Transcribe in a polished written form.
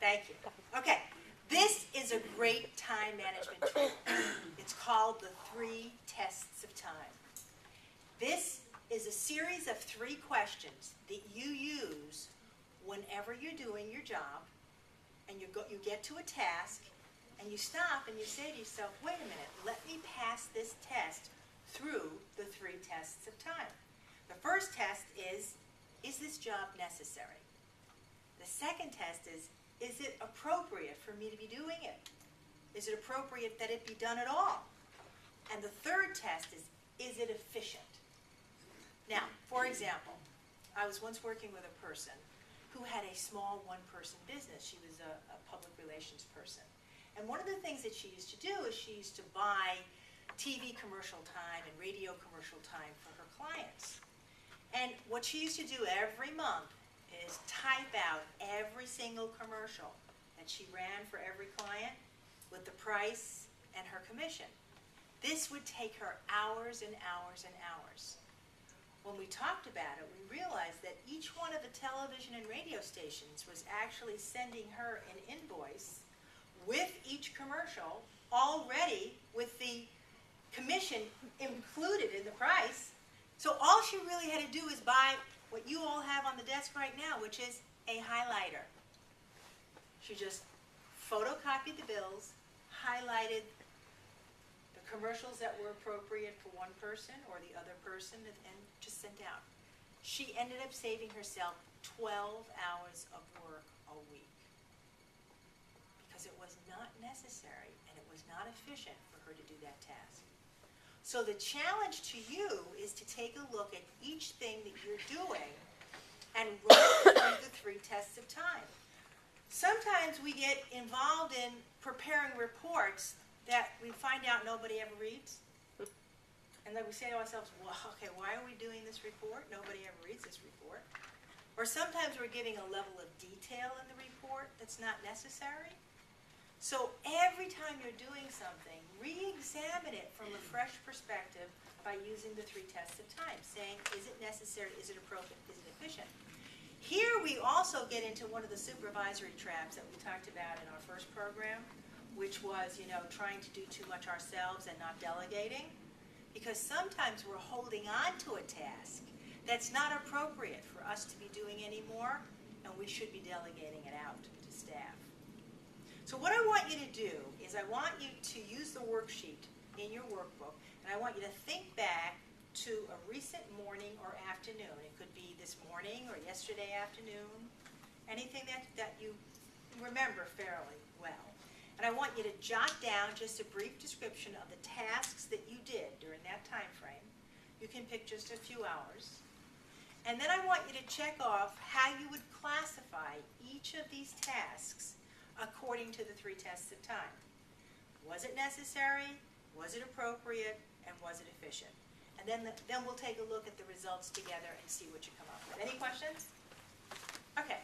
Thank you. Okay, this is a great time management tool. It's called the 3 tests of time. This is a series of 3 questions that you use whenever you're doing your job, and you get to a task, and you stop and you say to yourself, wait a minute, let me pass this test through the 3 tests of time. The first test is this job necessary? The second test is it appropriate for me to be doing it? Is it appropriate that it be done at all? And the third test is it efficient? Now, for example, I was once working with a person who had a small one-person business. She was a public relations person. And one of the things that she used to do is she used to buy TV commercial time and radio commercial time for her clients. And what she used to do every month is type out every single commercial that she ran for every client with the price and her commission. This would take her hours and hours and hours. When we talked about it, we realized that each one of the television and radio stations was actually sending her an invoice with each commercial already with the commission included in the price. So all she really had to do is buy what you all have on the desk right now, which is a highlighter. She just photocopied the bills, highlighted the commercials that were appropriate for one person or the other person, and just sent out. She ended up saving herself 12 hours of work a week because it was not necessary and it was not efficient for her to do that task. So the challenge to you is to take a look at each thing that you're doing and run through the 3 tests of time. Sometimes we get involved in preparing reports that we find out nobody ever reads. And then we say to ourselves, well, okay, why are we doing this report? Nobody ever reads this report. Or sometimes we're giving a level of detail in the report that's not necessary. So every time you're doing something, re-examine it from a fresh perspective by using the 3 tests of time, saying, is it necessary, is it appropriate, is it efficient? Here we also get into one of the supervisory traps that we talked about in our first program, which was, trying to do too much ourselves and not delegating. Because sometimes we're holding on to a task that's not appropriate for us to be doing anymore, and we should be delegating it out to staff. So what I want you to do is I want you to use the worksheet in your workbook, and I want you to think back to a recent morning or afternoon. It could be this morning or yesterday afternoon, anything that you remember fairly well. And I want you to jot down just a brief description of the tasks that you did during that time frame. You can pick just a few hours. And then I want you to check off how you would classify each of these tasks according to the 3 tests of time. Was it necessary? Was it appropriate? And was it efficient? And then we'll take a look at the results together and see what you come up with. Any questions? Okay.